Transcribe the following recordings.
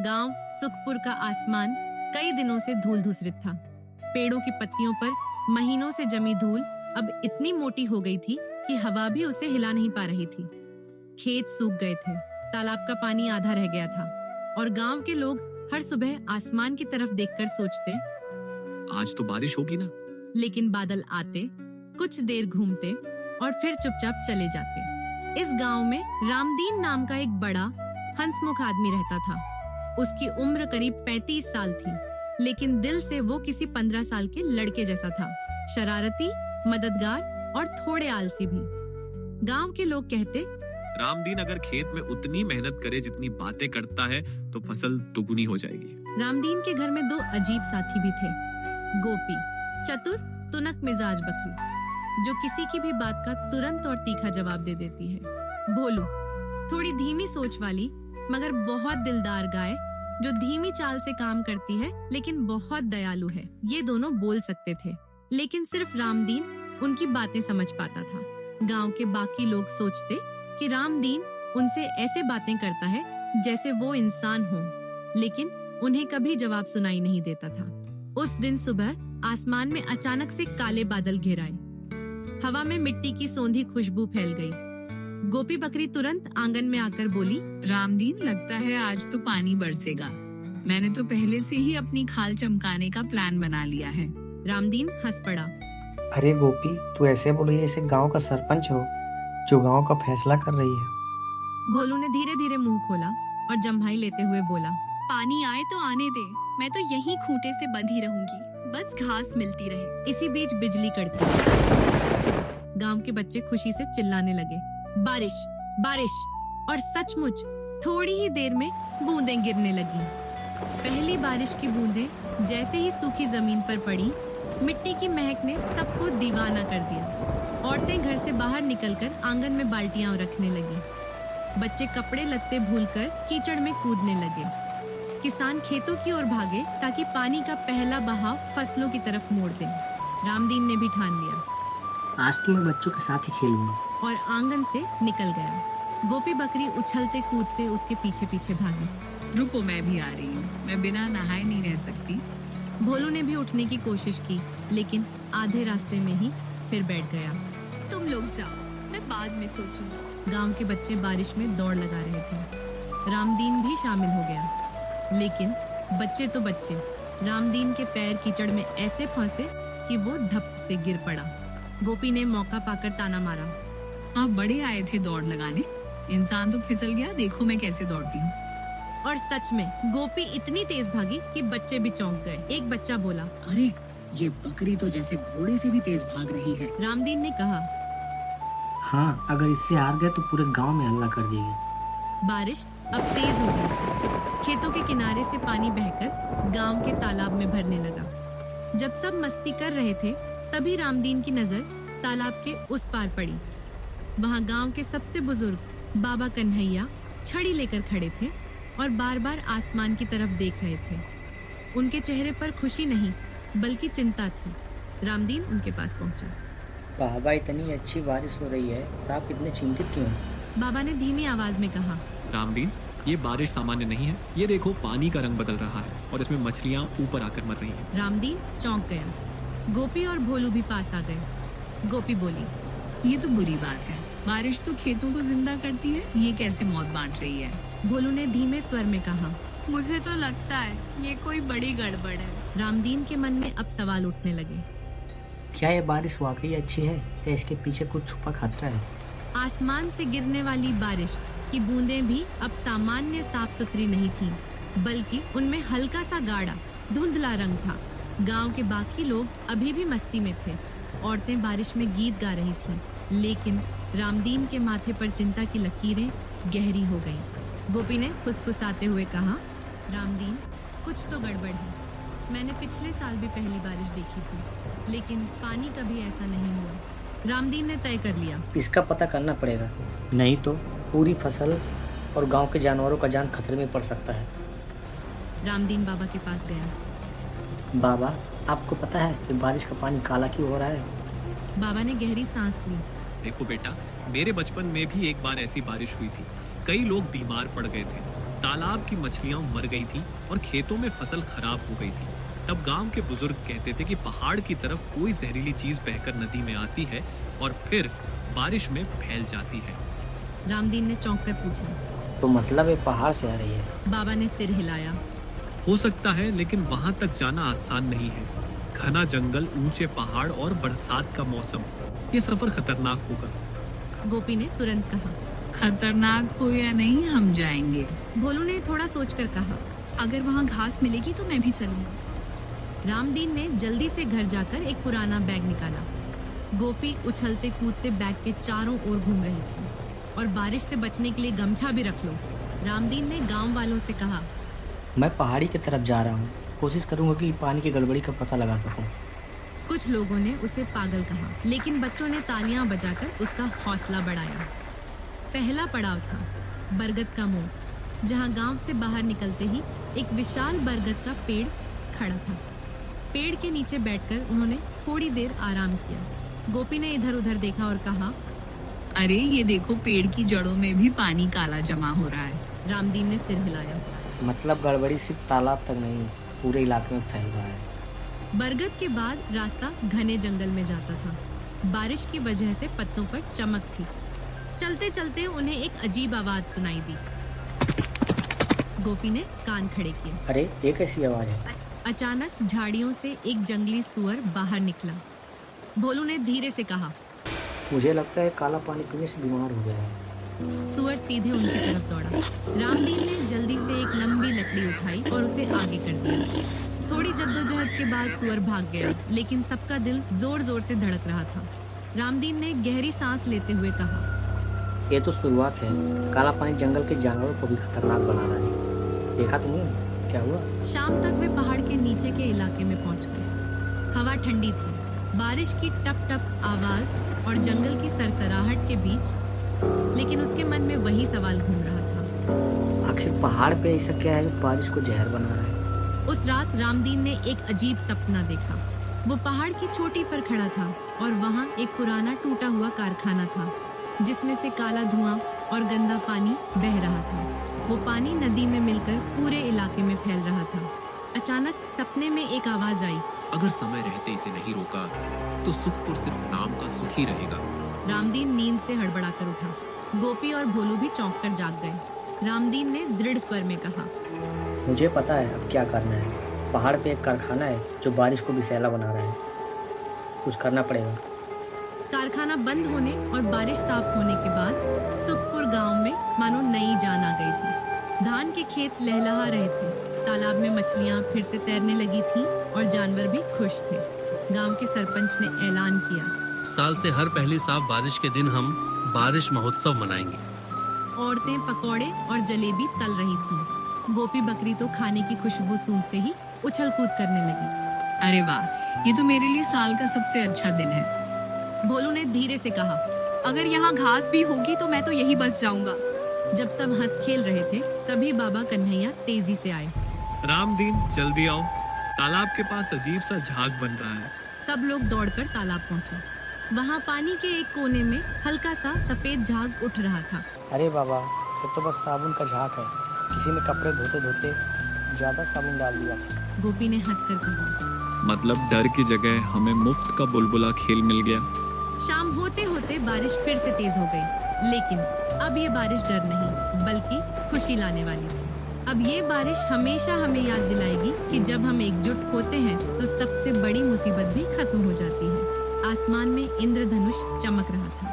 गांव सुखपुर का आसमान कई दिनों से धूल धूसरित था। पेड़ों की पत्तियों पर महीनों से जमी धूल अब इतनी मोटी हो गई थी कि हवा भी उसे हिला नहीं पा रही थी। खेत सूख गए थे, तालाब का पानी आधा रह गया था और गांव के लोग हर सुबह आसमान की तरफ देखकर सोचते, आज तो बारिश होगी ना। लेकिन बादल आते, कुछ देर घूमते और फिर चुपचाप चले जाते। इस गांव में रामदीन नाम का एक बड़ा हंसमुख आदमी रहता था। उसकी उम्र करीब 35 साल थी, लेकिन दिल से वो किसी 15 साल के लड़के जैसा था। शरारती, मददगार और थोड़े आलसी भी। गांव के लोग कहते, रामदीन अगर खेत में उतनी मेहनत करे जितनी बातें करता है तो फसल दुगुनी हो जाएगी। रामदीन के घर में 2 अजीब साथी भी थे। गोपी, चतुर तुनक मिजाज बकरी, जो किसी की भी बात का तुरंत और तीखा जवाब दे देती है। भोलू, थोड़ी धीमी सोच वाली मगर बहुत दिलदार गाय, जो धीमी चाल से काम करती है लेकिन बहुत दयालु है। ये दोनों बोल सकते थे, लेकिन सिर्फ रामदीन उनकी बातें समझ पाता था। गांव के बाकी लोग सोचते कि रामदीन उनसे ऐसे बातें करता है जैसे वो इंसान हो, लेकिन उन्हें कभी जवाब सुनाई नहीं देता था। उस दिन सुबह आसमान में अचानक से काले बादल घिर आए। हवा में मिट्टी की सौंधी खुशबू फैल गई। गोपी बकरी तुरंत आंगन में आकर बोली, रामदीन, लगता है आज तो पानी बरसेगा। मैंने तो पहले से ही अपनी खाल चमकाने का प्लान बना लिया है। रामदीन हंस पड़ा। अरे गोपी, तू ऐसे बोल रही है जैसे गांव का सरपंच हो जो गांव का फैसला कर रही है। भोलू ने धीरे धीरे मुंह खोला और जम्हाई लेते हुए बोला, पानी आए तो आने दे, मैं तो यहीं खूंटे से बंधी रहूंगी, बस घास मिलती रहे। इसी बीच बिजली कड़की। गांव के बच्चे खुशी से चिल्लाने लगे, बारिश बारिश। और सचमुच थोड़ी ही देर में बूंदें गिरने लगी। पहली बारिश की बूंदें जैसे ही सूखी जमीन पर पड़ी, मिट्टी की महक ने सबको दीवाना कर दिया। औरतें घर से बाहर निकलकर आंगन में बाल्टियां रखने लगी। बच्चे कपड़े लत्ते भूलकर कीचड़ में कूदने लगे। किसान खेतों की ओर भागे ताकि पानी का पहला बहाव फसलों की तरफ मोड़ दे। रामदीन ने भी ठान लिया, आज तो मैं बच्चों के साथ ही खेलूंगा, और आंगन से निकल गया। गोपी बकरी उछलते कूदते उसके पीछे पीछे भागी। रुको, मैं भी आ रही हूँ, मैं बिना नहाए नहीं रह सकती। भोलू ने भी उठने की कोशिश की, लेकिन आधे रास्ते में ही फिर बैठ गया। तुम लोग जाओ, मैं बाद में सोचूंगी। गांव के बच्चे बारिश में दौड़ लगा रहे थे। रामदीन भी शामिल हो गया, लेकिन बच्चे तो बच्चे। रामदीन के पैर कीचड़ में ऐसे फंसे कि वो धप से गिर पड़ा। गोपी ने मौका पाकर ताना मारा, आप बड़े आए थे दौड़ लगाने, इंसान तो फिसल गया, देखो मैं कैसे दौड़ती हूँ। और सच में गोपी इतनी तेज भागी कि बच्चे भी चौंक गए। एक बच्चा बोला, अरे ये बकरी तो जैसे घोड़े से भी तेज भाग रही है। रामदीन ने कहा, हाँ, अगर इससे हार गए तो पूरे गांव में हल्ला कर देगी। बारिश अब तेज हो गई थी। खेतों के किनारे से पानी बहकर गांव के तालाब में भरने लगा। जब सब मस्ती कर रहे थे, तभी रामदीन की नजर तालाब के उस पार पड़ी। वहां गांव के सबसे बुजुर्ग बाबा कन्हैया छड़ी लेकर खड़े थे और बार बार आसमान की तरफ देख रहे थे। उनके चेहरे पर खुशी नहीं बल्कि चिंता थी। रामदीन उनके पास पहुंचा। बाबा, इतनी अच्छी बारिश हो रही है और आप इतने चिंतित क्यों? बाबा ने धीमी आवाज में कहा, रामदीन, ये बारिश सामान्य नहीं है। ये देखो, पानी का रंग बदल रहा है और इसमें मछलियाँ ऊपर आकर मर रही हैं। रामदीन चौंक गया। गोपी और भोलू भी पास आ गए। गोपी बोली, ये तो बुरी बात है, बारिश तो खेतों को जिंदा करती है, ये कैसे मौत बांट रही है। भोलू ने धीमे स्वर में कहा, मुझे तो लगता है ये कोई बड़ी गड़बड़ है। रामदीन के मन में अब सवाल उठने लगे। क्या ये बारिश वाकई अच्छी है या इसके पीछे कुछ छुपा खतरा है? आसमान से गिरने वाली बारिश की बूंदें भी अब सामान्य साफ सुथरी नहीं थीं, बल्कि उनमें हल्का सा गाढ़ा धुंधला रंग था। गांव के बाकी लोग अभी भी मस्ती में थे। औरतें बारिश में गीत गा रही थीं, लेकिन रामदीन के माथे पर चिंता की लकीरें गहरी हो गईं। गोपी ने फुसफुसाते हुए कहा, रामदीन, कुछ तो गड़बड़ है। मैंने पिछले साल भी पहली बारिश देखी थी, लेकिन पानी कभी ऐसा नहीं हुआ। रामदीन ने तय कर लिया, इसका पता करना पड़ेगा, नहीं तो पूरी फसल और गांव के जानवरों का जान खतरे में पड़ सकता है। रामदीन बाबा के पास गया। बाबा, आपको पता है कि बारिश का पानी काला क्यों हो रहा है? बाबा ने गहरी सांस ली। देखो बेटा, मेरे बचपन में भी एक बार ऐसी बारिश हुई थी। कई लोग बीमार पड़ गए थे। तालाब की मछलियां मर गई थी और खेतों में फसल खराब हो गई थी। तब गांव के बुजुर्ग कहते थे कि पहाड़ की तरफ कोई जहरीली चीज बहकर नदी में आती है और फिर बारिश में फैल जाती है। रामदीन ने चौंक कर पूछा। तो मतलब ये पहाड़ से आ रही है? बाबा ने सिर हिलाया। हो सकता है, लेकिन वहां तक जाना आसान नहीं है। घना जंगल, ऊंचे पहाड़ और बरसात का मौसम, ये सफर खतरनाक होगा। गोपी ने तुरंत कहा। खतरनाक हो या नहीं, हम जाएंगे। भोलू ने थोड़ा सोचकर कहा। अगर वहाँ घास मिलेगी तो मैं भी चलूंगा। रामदीन ने जल्दी से घर जाकर एक पुराना बैग निकाला। गोपी उछलते कूदते बैग के चारों ओर घूम रही थी। और बारिश से बचने के लिए गमछा भी रख लो। रामदीन ने गांव वालों से कहा। मैं पहाड़ी की तरफ जा रहा हूँ, कोशिश करूँगा कि पानी की गड़बड़ी का पता लगा सकूँ। कुछ लोगों ने उसे पागल कहा, लेकिन बच्चों ने तालियां बजाकर उसका हौसला बढ़ाया। पहला पड़ाव था बरगद का मोड़, जहां गांव से बाहर निकलते ही एक विशाल बरगद का पेड़ खड़ा था। पेड़ के नीचे बैठकर उन्होंने थोड़ी देर आराम किया। गोपी ने इधर उधर देखा और कहा, अरे ये देखो, पेड़ की जड़ों में भी पानी काला जमा हो रहा है। रामदीन ने सिर हिलाया। मतलब गड़बड़ी सिर्फ तालाब तक नहीं, पूरे इलाके में फैल रहा है। बरगद के बाद रास्ता घने जंगल में जाता था। बारिश की वजह से पत्तों पर चमक थी। चलते चलते उन्हें एक अजीब आवाज सुनाई दी। गोपी ने कान खड़े किए। अरे ये कैसी आवाज है? अचानक झाड़ियों से एक जंगली सुअर बाहर निकला। भोलू ने धीरे से कहा। मुझे लगता है काला पानी पीने से बीमार हो गया है। सुअर सीधे उनकी तरफ दौड़ा। रामदीन ने जल्दी से एक लंबी लकड़ी उठाई और उसे आगे कर दिया। थोड़ी जद्दोजहद के बाद सुअर भाग गया, लेकिन सबका दिल जोर जोर से धड़क रहा था। रामदीन ने गहरी सांस लेते हुए कहा, ये तो शुरुआत है। काला पानी जंगल के जानवरों को भी खतरनाक बना रहा है। देखा तुमने क्या हुआ? शाम तक वे पहाड़ के नीचे के इलाके में पहुंच गए। हवा ठंडी थी। बारिश की टप टप आवाज और जंगल की सरसराहट के बीच, लेकिन उसके मन में वही सवाल घूम रहा था। आखिर पहाड़ पे ऐसा क्या है जो बारिश को जहर बना रहा है? उस रात रामदीन ने एक अजीब सपना देखा। वो पहाड़ की चोटी पर खड़ा था और वहाँ एक पुराना टूटा हुआ कारखाना था, जिसमें से काला धुआं और गंदा पानी बह रहा था। वो पानी नदी में मिलकर पूरे इलाके में फैल रहा था। अचानक सपने में एक आवाज आई, अगर समय रहते इसे नहीं रोका तो सुखपुर सिर्फ नाम का सुख ही रहेगा। रामदीन नींद से हड़बड़ाकर उठा। गोपी और भोलू भी चौंक कर जाग गए। रामदीन ने दृढ़ स्वर में कहा, मुझे पता है अब क्या करना है। पहाड़ पे एक कारखाना है जो बारिश को विषैला बना रहा है। कुछ करना पड़ेगा। कारखाना बंद होने और बारिश साफ होने के बाद सुखपुर गांव में मानो नई जान आ गई थी। धान के खेत लहलहा रहे थे। तालाब में मछलियां फिर से तैरने लगी थीं और जानवर भी खुश थे। गांव के सरपंच ने ऐलान किया, साल से हर पहली साफ बारिश के दिन हम बारिश महोत्सव मनाएंगे। औरतें पकौड़े और जलेबी तल रही थीं। गोपी बकरी तो खाने की खुशबू सूंघते ही उछल कूद करने लगी। अरे वाह, ये तो मेरे लिए साल का सबसे अच्छा दिन है। भोलू ने धीरे से कहा। अगर यहाँ घास भी होगी तो मैं तो यही बस जाऊंगा। जब सब हंस खेल रहे थे, तभी बाबा कन्हैया तेजी से आए। रामदीन, जल्दी आओ, तालाब के पास अजीब सा झाग बन रहा है। सब लोग दौड़कर तालाब पहुंचे। वहाँ पानी के एक कोने में हल्का सा सफेद झाग उठ रहा था। अरे बाबा, ये तो बस साबुन का झाग है। किसी ने कपड़े धोते धोते ज्यादा साबुन डाल दिया था। गोपी ने हंसकर कहा। मतलब डर की जगह हमें मुफ्त का बुलबुला खेल मिल गया। शाम होते होते बारिश फिर से तेज हो गई, लेकिन अब ये बारिश डर नहीं बल्कि खुशी लाने वाली थी। अब ये बारिश हमेशा हमें याद दिलाएगी कि जब हम एकजुट होते हैं तो सबसे बड़ी मुसीबत भी खत्म हो जाती है। आसमान में इंद्रधनुष चमक रहा था।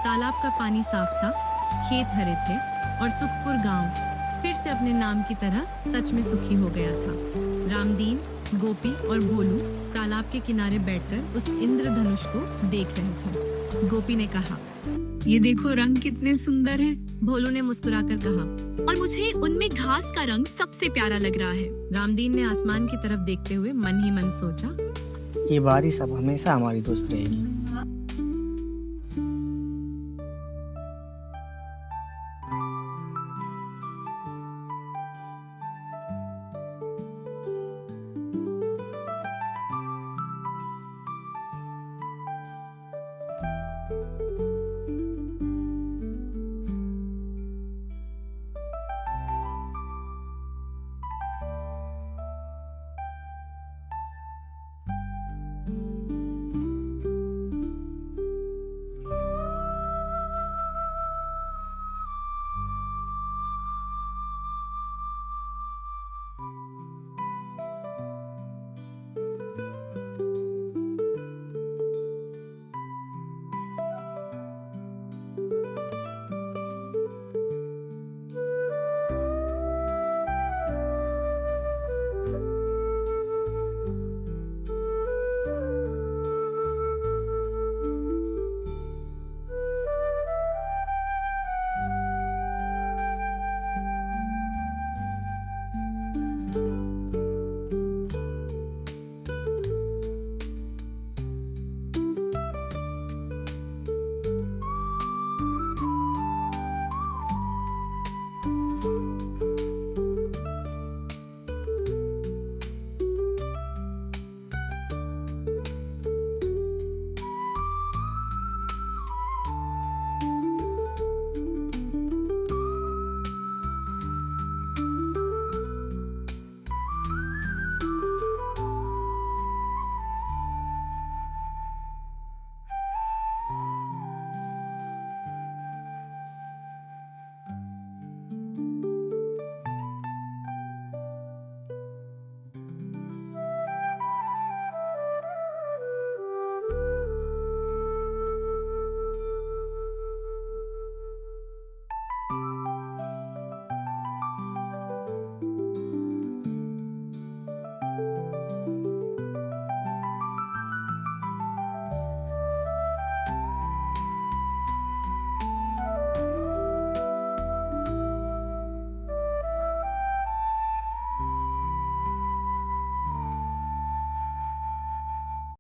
तालाब का पानी साफ था, खेत हरे थे और सुखपुर गांव फिर से अपने नाम की तरह सच में सुखी हो गया था। रामदीन, गोपी और भोलू तालाब के किनारे बैठकर उस इंद्रधनुष को देख रहे थे। गोपी ने कहा, ये देखो, रंग कितने सुंदर हैं। भोलू ने मुस्कुराकर कहा, और मुझे उनमें घास का रंग सबसे प्यारा लग रहा है। रामदीन ने आसमान की तरफ देखते हुए मन ही मन सोचा, ये बारिश अब हमेशा हमारी दोस्त रहेगी।